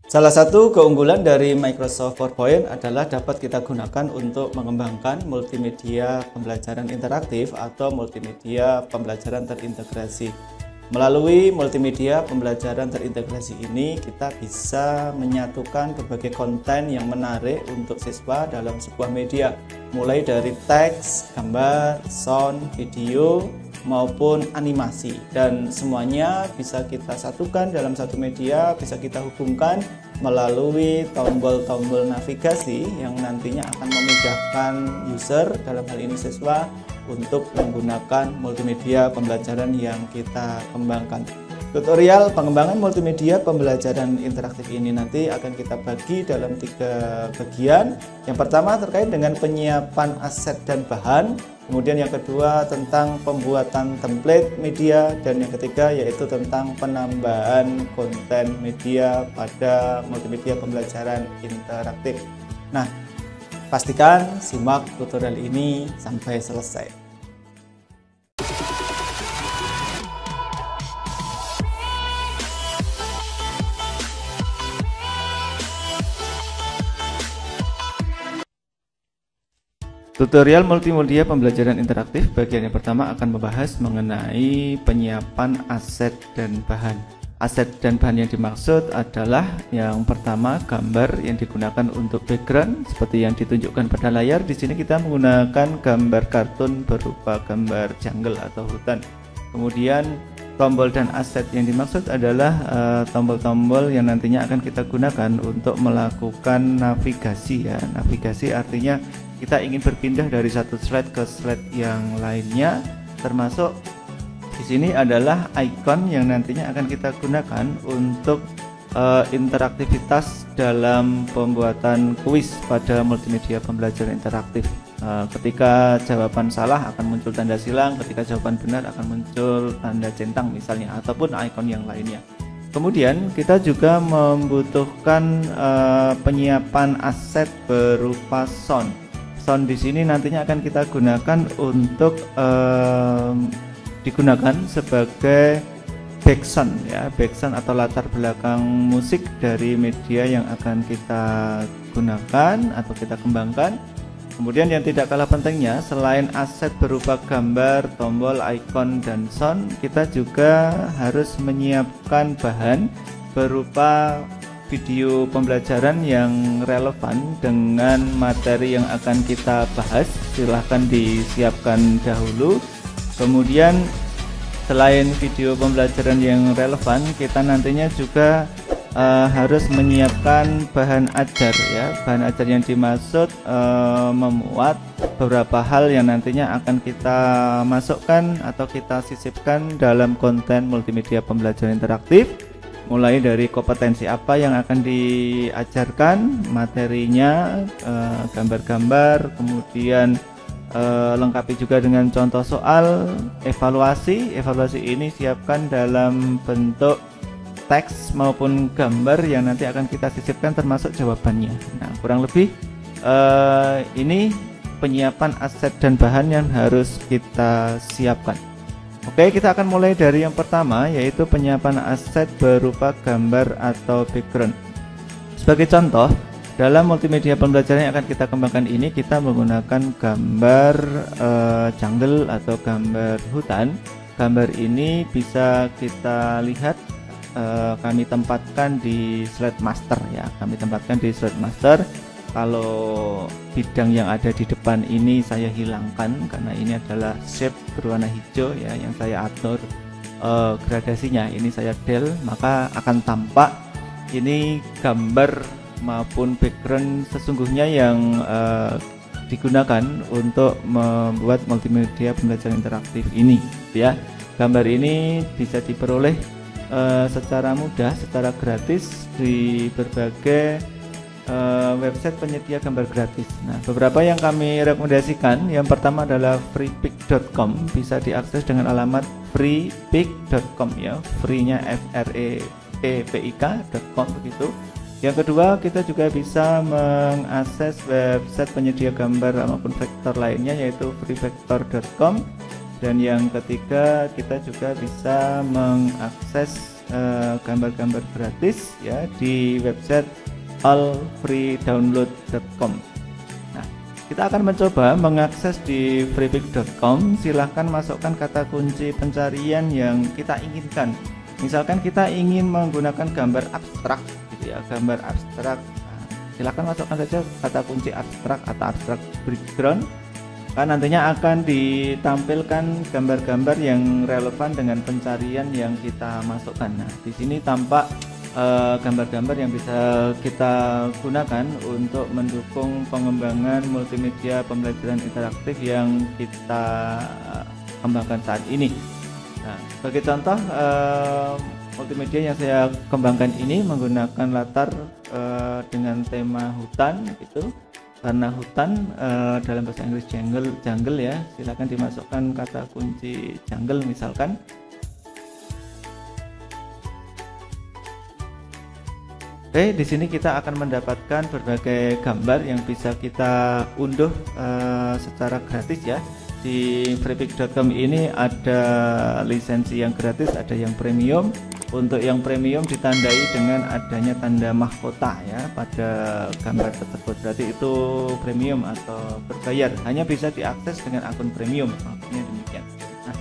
Salah satu keunggulan dari Microsoft PowerPoint adalah dapat kita gunakan untuk mengembangkan multimedia pembelajaran interaktif atau multimedia pembelajaran terintegrasi. Melalui multimedia pembelajaran terintegrasi ini, kita bisa menyatukan berbagai konten yang menarik untuk siswa dalam sebuah media, mulai dari teks, gambar, sound, video, maupun animasi, dan semuanya bisa kita satukan dalam satu media, bisa kita hubungkan melalui tombol-tombol navigasi yang nantinya akan memudahkan user, dalam hal ini siswa, untuk menggunakan multimedia pembelajaran yang kita kembangkan. Tutorial pengembangan multimedia pembelajaran interaktif ini nanti akan kita bagi dalam 3 bagian. Yang pertama terkait dengan penyiapan aset dan bahan, kemudian yang kedua tentang pembuatan template media, dan yang ketiga yaitu tentang penambahan konten media pada multimedia pembelajaran interaktif. Nah, pastikan simak tutorial ini sampai selesai. Tutorial multimedia pembelajaran interaktif bagian yang pertama akan membahas mengenai penyiapan aset dan bahan. Aset dan bahan yang dimaksud adalah yang pertama gambar yang digunakan untuk background seperti yang ditunjukkan pada layar. Di sini kita menggunakan gambar kartun berupa gambar jungle atau hutan. Kemudian tombol dan aset yang dimaksud adalah tombol-tombol yang nantinya akan kita gunakan untuk melakukan navigasi ya. Navigasi artinya kita ingin berpindah dari satu slide ke slide yang lainnya, termasuk di sini adalah icon yang nantinya akan kita gunakan untuk interaktivitas dalam pembuatan kuis pada multimedia pembelajaran interaktif. Ketika jawaban salah akan muncul tanda silang, ketika jawaban benar akan muncul tanda centang misalnya, ataupun icon yang lainnya. Kemudian kita juga membutuhkan penyiapan aset berupa sound. Sound di sini nantinya akan kita gunakan untuk digunakan sebagai background ya, background atau latar belakang musik dari media yang akan kita gunakan atau kita kembangkan. Kemudian yang tidak kalah pentingnya, selain aset berupa gambar, tombol, icon, dan sound, kita juga harus menyiapkan bahan berupa video pembelajaran yang relevan dengan materi yang akan kita bahas. Silahkan disiapkan dahulu. Kemudian selain video pembelajaran yang relevan, kita nantinya juga harus menyiapkan bahan ajar ya. Bahan ajar yang dimaksud memuat beberapa hal yang nantinya akan kita masukkan atau kita sisipkan dalam konten multimedia pembelajaran interaktif, mulai dari kompetensi apa yang akan diajarkan, materinya, gambar-gambar, kemudian lengkapi juga dengan contoh soal, evaluasi ini siapkan dalam bentuk teks maupun gambar yang nanti akan kita sisipkan termasuk jawabannya. Nah, kurang lebih ini penyiapan aset dan bahan yang harus kita siapkan. Oke, kita akan mulai dari yang pertama, yaitu penyiapan aset berupa gambar atau background. Sebagai contoh, dalam multimedia pembelajaran yang akan kita kembangkan ini, kita menggunakan gambar jungle atau gambar hutan. Gambar ini bisa kita lihat kami tempatkan di slide master ya. Kami tempatkan di slide master. Kalau bidang yang ada di depan ini saya hilangkan karena ini adalah shape berwarna hijau ya, yang saya atur gradasinya ini saya del, maka akan tampak ini gambar maupun background sesungguhnya yang digunakan untuk membuat multimedia pembelajaran interaktif ini ya. Gambar ini bisa diperoleh secara mudah, secara gratis di berbagai website penyedia gambar gratis. Nah, beberapa yang kami rekomendasikan, yang pertama adalah freepik.com, bisa diakses dengan alamat freepik.com ya, free-nya frepik.com begitu. Yang kedua, kita juga bisa mengakses website penyedia gambar maupun vektor lainnya, yaitu freevector.com. Dan yang ketiga, kita juga bisa mengakses gambar-gambar gratis ya di website allfreedownload.com. Nah, kita akan mencoba mengakses di freepik.com. Silahkan masukkan kata kunci pencarian yang kita inginkan. Misalkan kita ingin menggunakan gambar abstrak gitu ya, gambar abstrak. Nah, silahkan masukkan saja kata kunci abstrak atau abstrak background. Kan nantinya akan ditampilkan gambar-gambar yang relevan dengan pencarian yang kita masukkan. Nah, di sini tampak gambar-gambar yang bisa kita gunakan untuk mendukung pengembangan multimedia pembelajaran interaktif yang kita kembangkan saat ini. Nah, sebagai contoh multimedia yang saya kembangkan ini menggunakan latar dengan tema hutan gitu. Karena hutan dalam bahasa Inggris jungle ya, silakan dimasukkan kata kunci jungle misalkan. Oke, di sini kita akan mendapatkan berbagai gambar yang bisa kita unduh secara gratis ya. Di freepik.com ini ada lisensi yang gratis, ada yang premium. Untuk yang premium ditandai dengan adanya tanda mahkota ya pada gambar tersebut. Berarti itu premium atau berbayar. Hanya bisa diakses dengan akun premium. Maksudnya demikian. Nah,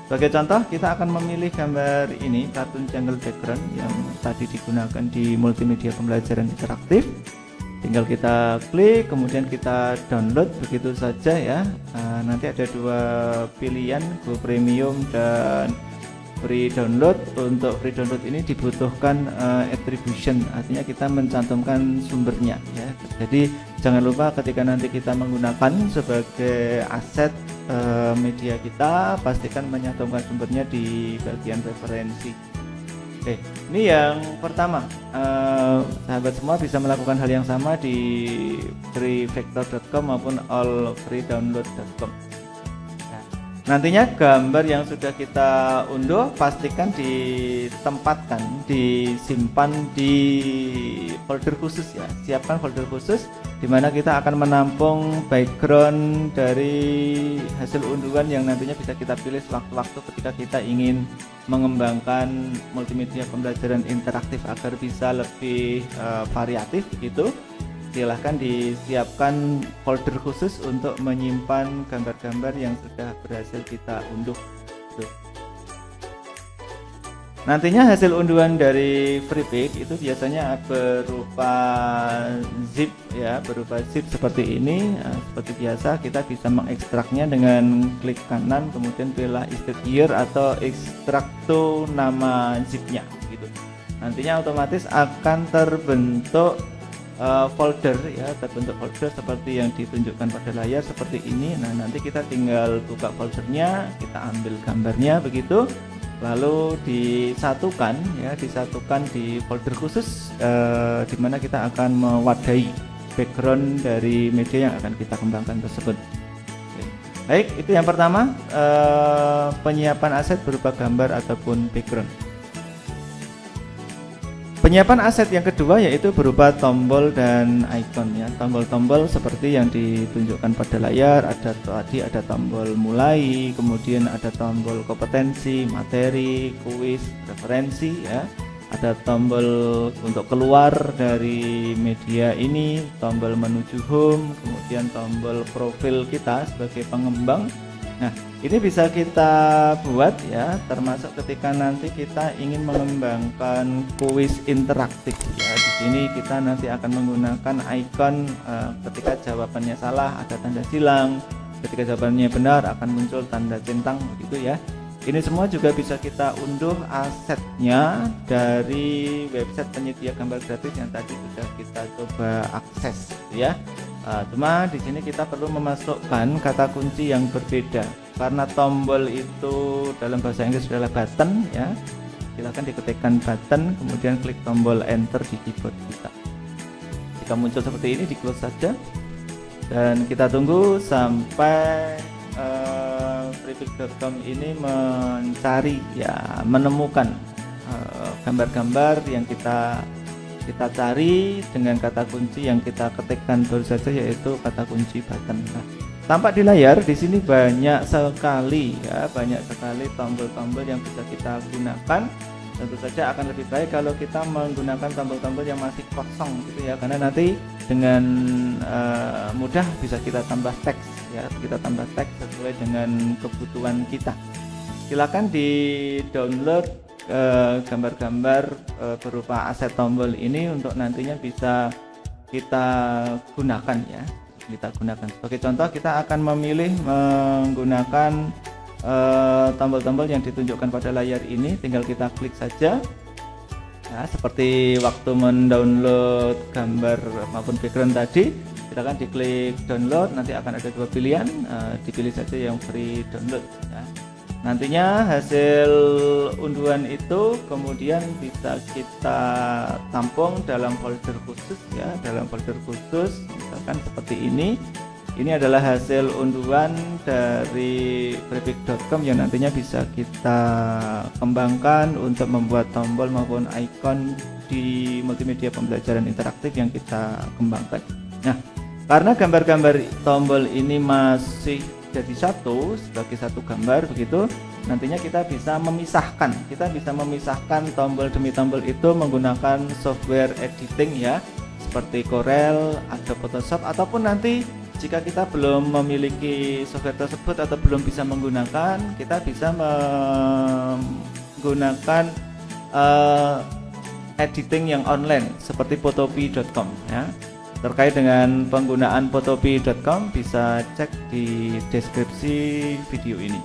sebagai contoh kita akan memilih gambar ini, kartun jungle background yang tadi digunakan di multimedia pembelajaran interaktif. Tinggal kita klik, kemudian kita download begitu saja ya. Nanti ada dua pilihan, Go Premium dan free download. Untuk free download ini dibutuhkan attribution, artinya kita mencantumkan sumbernya ya. Jadi jangan lupa ketika nanti kita menggunakan sebagai aset media kita, pastikan mencantumkan sumbernya di bagian referensi. Oke, ini yang pertama. Sahabat semua bisa melakukan hal yang sama di freevector.com maupun allfreedownload.com. Nantinya gambar yang sudah kita unduh pastikan ditempatkan, disimpan di folder khusus ya. Siapkan folder khusus di mana kita akan menampung background dari hasil unduhan yang nantinya bisa kita pilih sewaktu-waktu ketika kita ingin mengembangkan multimedia pembelajaran interaktif agar bisa lebih variatif begitu. Silahkan disiapkan folder khusus untuk menyimpan gambar-gambar yang sudah berhasil kita unduh. Nantinya hasil unduhan dari Freepik itu biasanya berupa zip ya, berupa zip seperti ini. Nah, seperti biasa kita bisa mengekstraknya dengan klik kanan kemudian pilih insert here atau ekstrak to nama zipnya gitu. Nantinya otomatis akan terbentuk folder ya, terbentuk folder seperti yang ditunjukkan pada layar seperti ini. Nah, nanti kita tinggal buka foldernya, kita ambil gambarnya begitu, lalu disatukan ya, disatukan di folder khusus di mana kita akan mewadahi background dari media yang akan kita kembangkan tersebut. Oke. Baik, itu yang pertama, penyiapan aset berupa gambar ataupun background. Penyiapan aset yang kedua yaitu berupa tombol dan icon ya. Tombol-tombol seperti yang ditunjukkan pada layar, ada tombol mulai, kemudian ada tombol kompetensi, materi, kuis, referensi ya. Ada tombol untuk keluar dari media ini, tombol menuju home, kemudian tombol profil kita sebagai pengembang. Nah, ini bisa kita buat ya, termasuk ketika nanti kita ingin mengembangkan kuis interaktif ya. Di sini kita nanti akan menggunakan icon ketika jawabannya salah ada tanda silang, ketika jawabannya benar akan muncul tanda centang gitu ya. Ini semua juga bisa kita unduh asetnya dari website penyedia gambar gratis yang tadi sudah kita coba akses ya. Cuma di sini kita perlu memasukkan kata kunci yang berbeda karena tombol itu dalam bahasa Inggris adalah button ya. Silahkan diketikkan button kemudian klik tombol enter di keyboard kita. Jika muncul seperti ini di close saja dan kita tunggu sampai freepik.com ini mencari ya, menemukan gambar-gambar yang kita cari dengan kata kunci yang kita ketikkan baru saja, yaitu kata kunci button. Nah, tampak di layar di sini banyak sekali ya, banyak sekali tombol-tombol yang bisa kita gunakan Tentu saja akan lebih baik kalau kita menggunakan tombol-tombol yang masih kosong gitu ya, karena nanti dengan mudah bisa kita tambah teks ya, kita tambah teks sesuai dengan kebutuhan kita. Silakan di download gambar-gambar berupa aset tombol ini untuk nantinya bisa kita gunakan ya, kita gunakan. Sebagai contoh, kita akan memilih menggunakan tombol-tombol yang ditunjukkan pada layar ini. Tinggal kita klik saja. Nah, seperti waktu mendownload gambar maupun background tadi, kita akan diklik download, nanti akan ada dua pilihan, dipilih saja yang free download ya. Nantinya hasil unduhan itu kemudian bisa kita tampung dalam folder khusus ya, dalam folder khusus misalkan seperti ini. Ini adalah hasil unduhan dari freepik.com yang nantinya bisa kita kembangkan untuk membuat tombol maupun ikon di multimedia pembelajaran interaktif yang kita kembangkan. Nah, karena gambar-gambar tombol ini masih jadi satu sebagai satu gambar begitu, nantinya kita bisa memisahkan tombol demi tombol itu menggunakan software editing ya, seperti Corel, Adobe Photoshop, ataupun nanti jika kita belum memiliki software tersebut atau belum bisa menggunakan, kita bisa menggunakan editing yang online seperti photopea.com ya. Terkait dengan penggunaan photopea.com bisa cek di deskripsi video ini.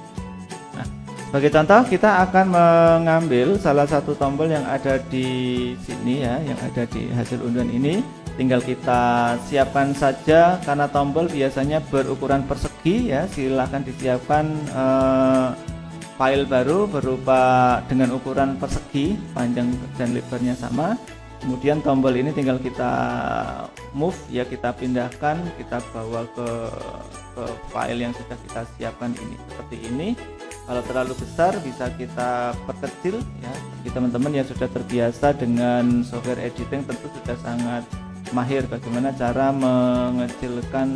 Nah, sebagai contoh kita akan mengambil salah satu tombol yang ada di sini ya, yang ada di hasil unduhan ini. Tinggal kita siapkan saja, karena tombol biasanya berukuran persegi ya, silahkan disiapkan file baru berupa dengan ukuran persegi, panjang dan lebarnya sama. Kemudian tombol ini tinggal kita move ya, kita pindahkan, kita bawa ke file yang sudah kita siapkan ini seperti ini. Kalau terlalu besar bisa kita perkecil ya. Bagi teman-teman yang sudah terbiasa dengan software editing tentu sudah sangat mahir bagaimana cara mengecilkan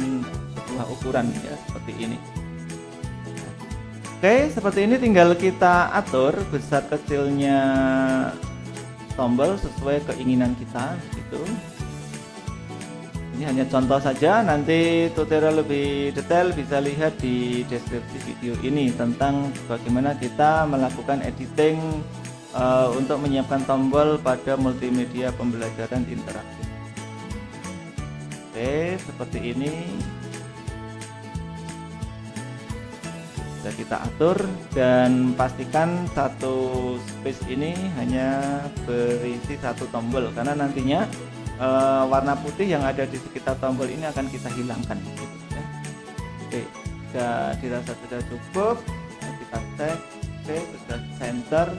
sebuah ukuran ya, seperti ini. Oke, seperti ini tinggal kita atur besar kecilnya tombol sesuai keinginan kita gitu. Ini hanya contoh saja, nanti tutorial lebih detail bisa lihat di deskripsi video ini tentang bagaimana kita melakukan editing untuk menyiapkan tombol pada multimedia pembelajaran interaktif. Oke, seperti ini bisa kita atur, dan pastikan satu space ini hanya berisi satu tombol, karena nantinya warna putih yang ada di sekitar tombol ini akan kita hilangkan gitu, ya. Oke, jika dirasa sudah cukup, kita cek, oke, sudah center.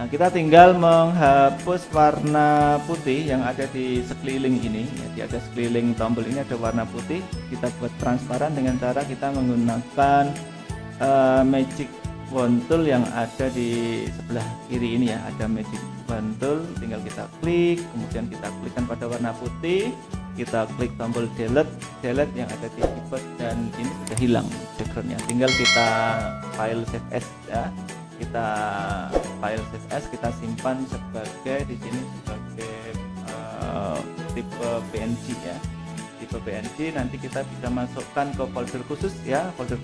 Nah, kita tinggal menghapus warna putih yang ada di sekeliling ini ya, di atas sekeliling tombol ini ada warna putih. Kita buat transparan dengan cara kita menggunakan magic wand tool yang ada di sebelah kiri ini ya, ada magic wand tool, tinggal kita klik, kemudian kita klikkan pada warna putih, kita klik tombol delete yang ada di keyboard, dan ini sudah hilang backgroundnya. Tinggal kita file save as ya, kita file save as, kita simpan sebagai di sini sebagai tipe PNG ya, tipe PNG. Nanti kita bisa masukkan ke folder khusus ya, folder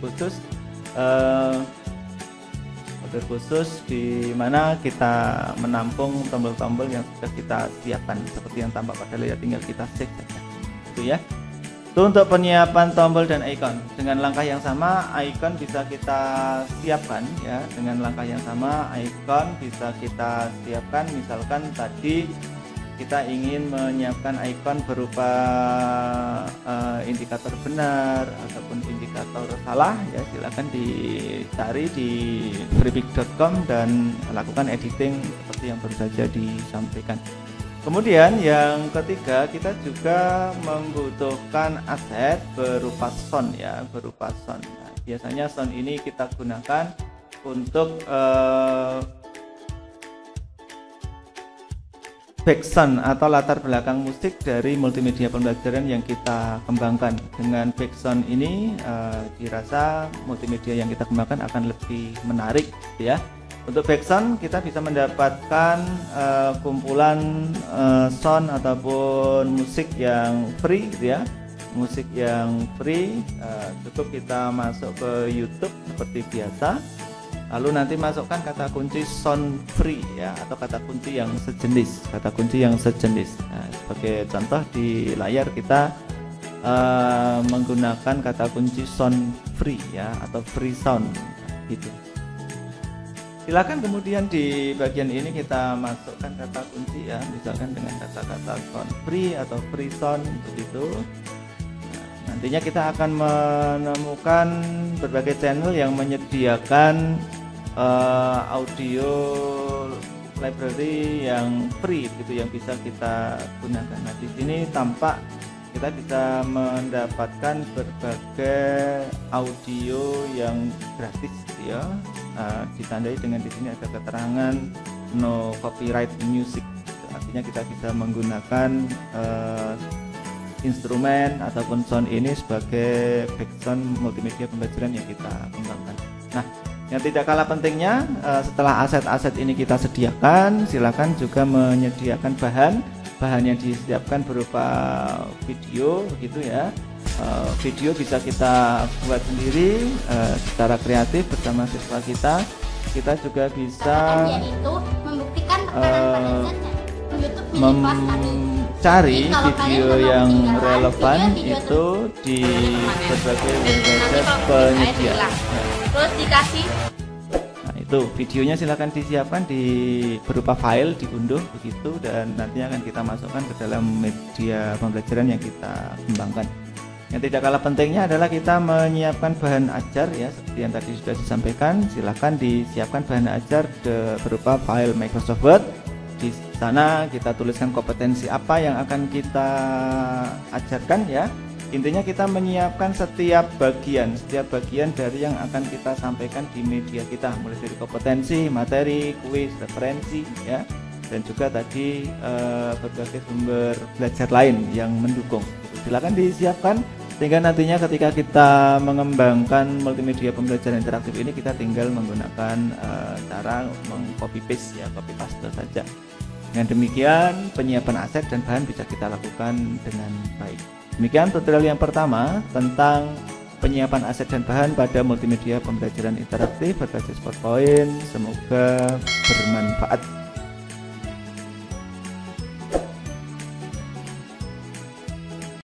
khusus di mana kita menampung tombol-tombol yang sudah kita siapkan seperti yang tampak pada layar, tinggal kita save saja itu ya. Itu untuk penyiapan tombol dan icon. Dengan langkah yang sama, icon bisa kita siapkan ya, dengan langkah yang sama icon bisa kita siapkan. Misalkan tadi kita ingin menyiapkan icon berupa indikator benar ataupun indikator salah ya, silakan dicari di freepik.com dan lakukan editing seperti yang baru saja disampaikan. Kemudian yang ketiga, kita juga membutuhkan aset berupa sound ya, berupa sound. Nah, biasanya sound ini kita gunakan untuk background atau latar belakang musik dari multimedia pembelajaran yang kita kembangkan. Dengan background ini dirasa multimedia yang kita kembangkan akan lebih menarik ya. Untuk background kita bisa mendapatkan kumpulan sound ataupun musik yang free gitu ya. Musik yang free, cukup kita masuk ke YouTube seperti biasa, lalu nanti masukkan kata kunci sound free ya, atau kata kunci yang sejenis, Nah, sebagai contoh di layar kita menggunakan kata kunci sound free ya, atau free sound gitu. Silakan kemudian di bagian ini kita masukkan kata kunci ya, misalkan dengan kata-kata sound free atau free sound begitu. Nantinya kita akan menemukan berbagai channel yang menyediakan audio library yang free gitu, yang bisa kita gunakan. Nah, di sini tampak kita bisa mendapatkan berbagai audio yang gratis gitu ya. Ditandai dengan di sini ada keterangan no copyright music. Artinya kita bisa menggunakan instrumen ataupun sound ini sebagai background multimedia pembelajaran yang kita kembangkan. Nah, yang tidak kalah pentingnya, setelah aset-aset ini kita sediakan, silakan juga menyediakan bahan yang disiapkan berupa video begitu ya. Video bisa kita buat sendiri secara kreatif bersama siswa kita. Kita juga bisa mencari video yang relevan itu di berbagai website penyedia. Terus dikasih. Nah, itu videonya silakan disiapkan di berupa file, diunduh begitu, dan nantinya akan kita masukkan ke dalam media pembelajaran yang kita kembangkan. Yang tidak kalah pentingnya adalah kita menyiapkan bahan ajar ya, seperti yang tadi sudah disampaikan. Silakan disiapkan bahan ajar berupa file Microsoft Word. Di sana kita tuliskan kompetensi apa yang akan kita ajarkan ya. Intinya kita menyiapkan setiap bagian dari yang akan kita sampaikan di media kita, mulai dari kompetensi, materi, kuis, referensi ya, dan juga tadi berbagai sumber belajar lain yang mendukung. Silakan disiapkan sehingga nantinya ketika kita mengembangkan multimedia pembelajaran interaktif ini, kita tinggal menggunakan cara meng-copy paste ya, copy paste saja. Dengan demikian penyiapan aset dan bahan bisa kita lakukan dengan baik. Demikian tutorial yang pertama tentang penyiapan aset dan bahan pada multimedia pembelajaran interaktif berbasis PowerPoint. Semoga bermanfaat.